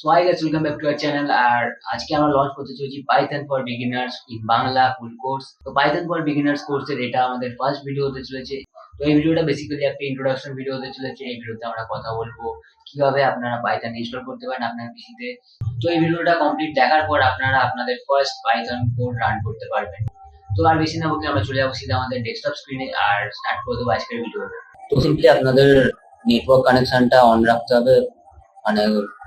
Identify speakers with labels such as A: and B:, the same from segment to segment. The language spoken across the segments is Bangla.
A: So hi guys, welcome back to our channel. আর আজকে আমরা লঞ্চ করতে চলেছি Python for beginners in Bangla full course. তো পাইথন ফর বিগিনার্স কোর্সের এটা আমাদের ফার্স্ট ভিডিও হতে চলেছে। তো এই ভিডিওটা বেসিক্যালি একটা ইন্ট্রোডাকশন ভিডিও হতে চলেছে। এই ভিডিওতে আমরা কথা বলবো কিভাবে আপনারা পাইথন ইনস্টল করতে পারেন আপনার পিসিতে। তো এই ভিডিওটা কমপ্লিট দেখার পর আপনারা আপনাদের ফার্স্ট পাইথন কোড রান করতে পারবেন। তো আর বেশি না বলে আমরা চলে যাবো সিধা আমাদের ডেস্কটপ স্ক্রিনে আর স্টার্ট করে দেবো আজকের ভিডিওটা। তো সিম্পলি আপনাদের নেটওয়ার্ক কানেকশনটা অন রাখতে হবে, মানে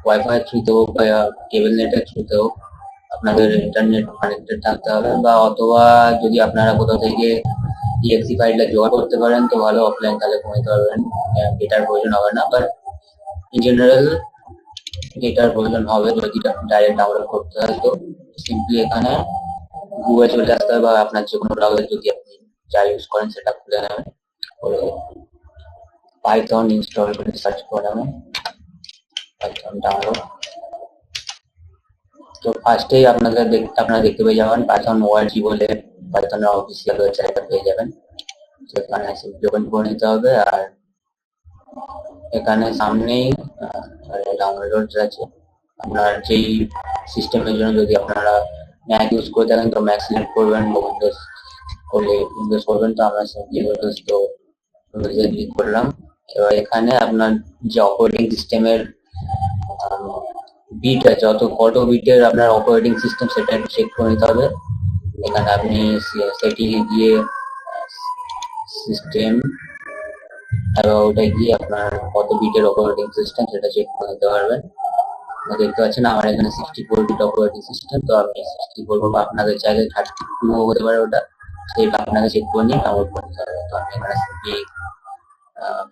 A: ওয়াইফাই থ্রুতে হোক বা কেবল নেটের থ্রুতে হোক আপনাদের ইন্টারনেট কানেক্টেড থাকতে হবে, বা অথবা যদি আপনারা কোথাও থেকে exe ফাইলটা জোগাড় করতে পারেন তো ভালো, অফলাইন তাহলে কমাতে পারবেন, ডেটার প্রয়োজন হবে না। বাট ইন জেনারেল ডেটার প্রয়োজন হবে যদি ডাইরেক্ট ডাউনলোড করতে হয়। তো সিম্পলি এখানে গুগল চলে আসতে হবে, বা আপনার যে কোনো ব্রাউজার যদি আপনি যা ইউজ করেন সেটা খুলে নেবেন, করে পাইথন ইনস্টল করে সার্চ করে নেবেন পাইথন ডাউনলোড। তো ফার্স্টেই আপনারা দেখতে পেয়ে যাবেন পাইথন ওআরজি বলে পাইথনের অফিসিয়াল ওয়েবসাইটটা পেয়ে যাবেন। সেখানে সিম্পলি ওপেন করে নিতে হবে, আর এখানে সামনেই ডাউনলোড আছে। আপনার যেই সিস্টেমের জন্য, যদি আপনারা ম্যাক ইউজ করে থাকেন তো ম্যাক সিলেক্ট করবেন, উইন্ডোজ করলে উইন্ডোজ করবেন। তো আমরা সিম্পলি উইন্ডোজ, তো উইন্ডোজে ক্লিক করলাম। এবার এখানে আপনার যে অপারেটিং সিস্টেমের বিট আছে, কত বিটের আপনার অপারেটিং সিস্টেম সেটা একটু চেক করে নিতে হবে। এখানে আপনি সেটিংয়ে গিয়ে সিস্টেম ওটা গিয়ে আপনার কত বিটের অপারেটিং সিস্টেম সেটা চেক করে নিতে পারবেন। দেখতে পাচ্ছেন আমার এখানে 64 বিট অপারেটিং সিস্টেম, তো আমি 64 করবো। আপনাদের চাইলে 32 হতে পারে, ওটা সেটা আপনাকে চেক করে নিয়ে ডাউনলোড করতে হবে। তো আমি এখানে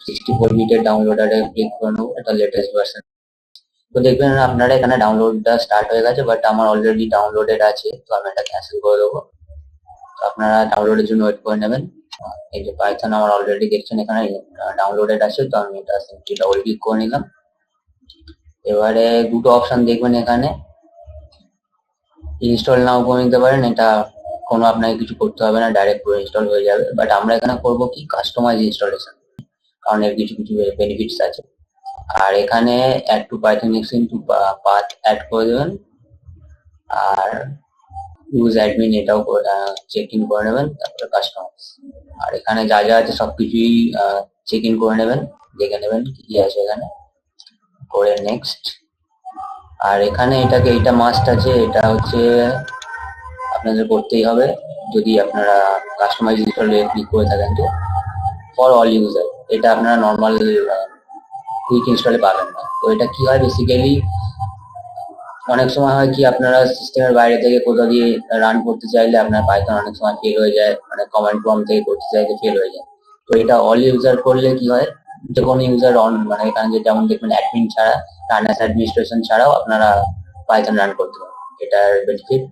A: 64 বিটের ডাউনলোডারে ক্লিক করে নেবো, এটা লেটেস্ট ভার্সন। তো দেখবেন আপনারা এখানে ডাউনলোডটা স্টার্ট হয়ে গেছে, বাট আমার অলরেডি ডাউনলোডেড আছে, তো আমি এটা ক্যান্সেল করে দেবো। তো আপনারা ডাউনলোডের জন্য ওয়েট করে নেবেন। এই যে পাইথন আমার অলরেডি দেখছেন এখানে ডাউনলোডেড আছে, তো আমি এটা সিম্পলি ডাবল ক্লিক করে নিলাম। এবারে দুটো অপশন দেখবেন এখানে, ইনস্টল নাও করে নিতে পারেন, এটা কোনো আপনাকে কিছু করতে হবে না, ডাইরেক্ট পুরো ইনস্টল হয়ে যাবে। বাট আমরা এখানে করবো কি, কাস্টমাইজ ইনস্টলেশন, কারণ এর কিছু কিছু বেনিফিটস আছে। আর এখানে add to Python extension to path add করে দেবেন, আর ইউজ অ্যাডমিন এটাও চেক ইন করে নেবেন, তারপরে কাস্টমাইজ। আর এখানে যা যা আছে সবকিছুই চেক ইন করে নেবেন, দেখে নেবেন কি আছে এখানে, করে নেক্সট। আর এখানে এটা মাস্ট আছে, এটা হচ্ছে আপনাদের করতেই হবে যদি আপনারা কাস্টমাইজ ইনস্টলে ক্লিক করে থাকেন। তো ফর অল ইউজার, এটা আপনারা নর্মাল কুইক ইনস্টলে পাবেন না। তো এটা কি হয়, বেসিক্যালি অনেক সময় হয় কি, আপনারা সিস্টেমের বাইরে থেকে কোথাও দিয়ে রান করতে চাইলে আপনার পাইথন অনেক সময় ফেল হয়ে যায়, মানে কমান্ড প্রম্পট থেকে করতে চাইলে ফেল হয়ে যায়। তো এটা অল ইউজার করলে কি হয়, যে কোনো ইউজার মানে এখানে যেমন দেখবেন অ্যাডমিন ছাড়া, রানার্স অ্যাডমিনিস্ট্রেশন ছাড়াও আপনারা পাইথন রান করতে পারেন, এটার বেনিফিট।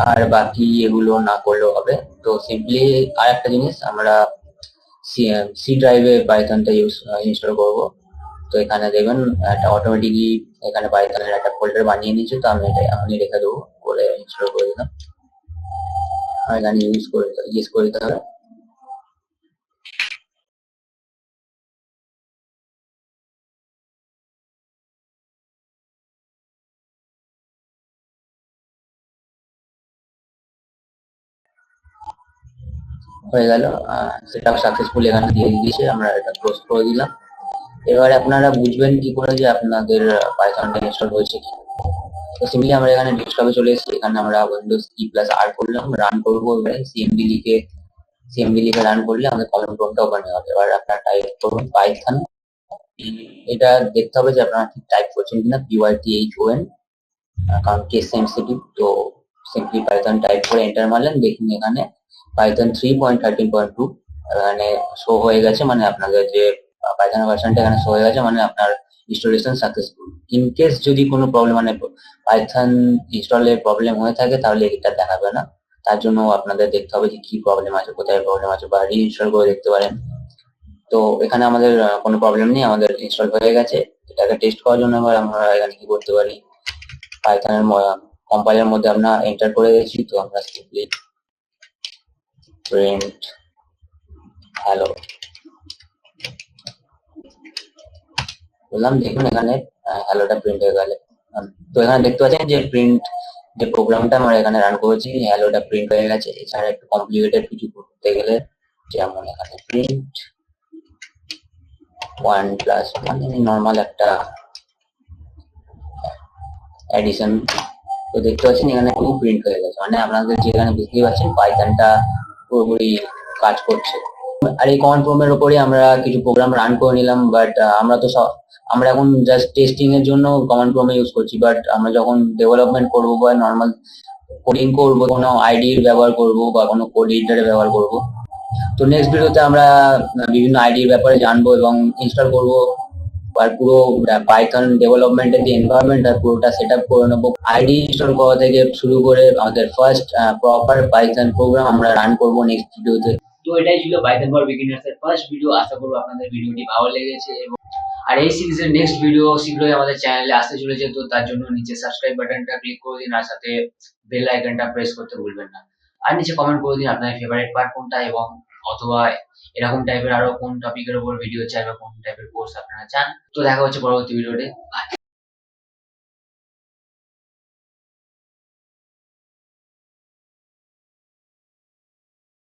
A: আর বাকি এগুলো না করলেও হবে। তো সিম্পলি আর একটা জিনিস, আমরা সি ড্রাইভে পাইথনটা ইনস্টল করবো। তো এখানে দেখবেন একটা অটোমেটিকলি এখানে পাইথনের একটা ফোল্ডার বানিয়ে নিয়েছে, তো আমি এটা এখনই রেখে দেবো, করে ইনস্টল করে দিলাম। আর এখানে ইউজ করে দিতে হবে। হয়ে গেল, সেটা সাকসেসফুলি এখানে দিয়ে দিয়েছে, আমরা এটা ক্লোজ করে দিলাম। এবারে আপনারা বুঝবেন কি করে যে আপনাদের পাইথনটা ইনস্টল হয়েছে কি। তো সিম্পলি আমরা এখানে ডেস্কটপে চলে এসেছি, এখানে আমরা উইন্ডোজ কি+আর করলাম, রান করবো। এবারে সিএমডি লিখে রান করলে আমাদের কমান্ড প্রম্পটটা ওপেন হয়ে যাবে। এবার আপনারা টাইপ করুন পাইথন, এটা দেখতে হবে যে আপনারা ঠিক টাইপ করছেন কিনা, PYTHON, কারণ কেস সেন্সিটিভ। তো সিম্পলি পাইথন টাইপ করে এন্টার মারলেন, দেখুন এখানে পাইথন 3.13.2 এখানে শো হয়ে গেছে, মানে আপনাদের যে পাইথন ভার্সনটা এখানে শো হয়ে গেছে, মানে আপনার ইনস্টলেশন সাকসেসফুল। ইন কেস যদি কোনো প্রবলেম, মানে পাইথন ইনস্টলের প্রবলেম হয়ে থাকে, তাহলে এটা দেখাবে না। তার জন্য আপনাদের দেখতে হবে যে কি প্রবলেম আছে, কোথায় প্রবলেম আছে, বা রিইনস্টল করে দেখতে পারেন। তো এখানে আমাদের কোনো প্রবলেম নেই, আমাদের ইনস্টল হয়ে গেছে। এটাকে টেস্ট করার জন্য এবার আমরা এখানে কি করতে পারি, পাইথনের কম্পাইলার মধ্যে আমরা এন্টার করে দিয়েছি, তো আমরা সিম্পলি প্রিন্ট হ্যালো, বললাম দেখুন এখানে হ্যালোটা প্রিন্ট হয়ে গেল। তো এখানে দেখতে পাচ্ছেন যে প্রিন্ট যে প্রোগ্রামটা আমরা এখানে রান করেছি হ্যালোটা প্রিন্ট হয়ে গেছে। এছাড়া একটু কমপ্লিকেটেড কিছু করতে গেলে যেমন এখানে প্রিন্ট 1+1 নর্মাল একটা অ্যাডিশন। তো দেখতে পাচ্ছেন এখানে 2 প্রিন্ট হয়ে গেছে, মানে আপনাদের যেখানে বুঝতেই পারছেন পাইথনটা পুরোপুরি কাজ করছে। আর এই কমান্ড প্রম্পটের উপরে আমরা কিছু প্রোগ্রাম রান করে নিলাম, বাট আমরা এখন জাস্ট টেস্টিং এর জন্য কমান্ড প্রম্পট ইউজ করছি। বাট আমরা যখন ডেভেলপমেন্ট করবো বা নর্মাল কোডিং করবো, কোনো আইডির ব্যবহার করব বা কোনো কোড এডিটরের ব্যবহার করব। তো নেক্সট ভিডিওতে আমরা বিভিন্ন আইডির ব্যাপারে জানবো এবং ইনস্টল করব। আর পুরো পাইথন ডেভেলপমেন্টের যে এনভায়রনমেন্ট আর পুরোটা সেট আপ করে নেবো। আইডি ইনস্টল করা থেকে শুরু করে আমাদের ফার্স্ট প্রপার পাইথন প্রোগ্রাম আমরা রান করব নেক্সট ভিডিওতে। তো এটাই ছিল পাইথন ফর বিগিনার্স এর ফার্স্ট ভিডিও। আশা করব আপনাদের ভিডিওটি ভালো লেগেছে এবং আর এই সিরিজের নেক্সট ভিডিও শীঘ্রই আমাদের চ্যানেলে আসতে চলেছে। তো তার জন্য নিচে সাবস্ক্রাইব বাটনটা ক্লিক করে দিন আর সাথে বেল আইকনটা প্রেস করতে ভুলবেন না। আর নিচে কমেন্ট করে দিন আপনার ফেভারিট পার্ট কোনটা এবং অথবা এরকম টাইপের আরো কোন টপিকের উপর ভিডিও চাই বা কোন টাইপের কোর্স আপনারা চান। তো দেখা হচ্ছে পরবর্তী ভিডিওতে। বাই।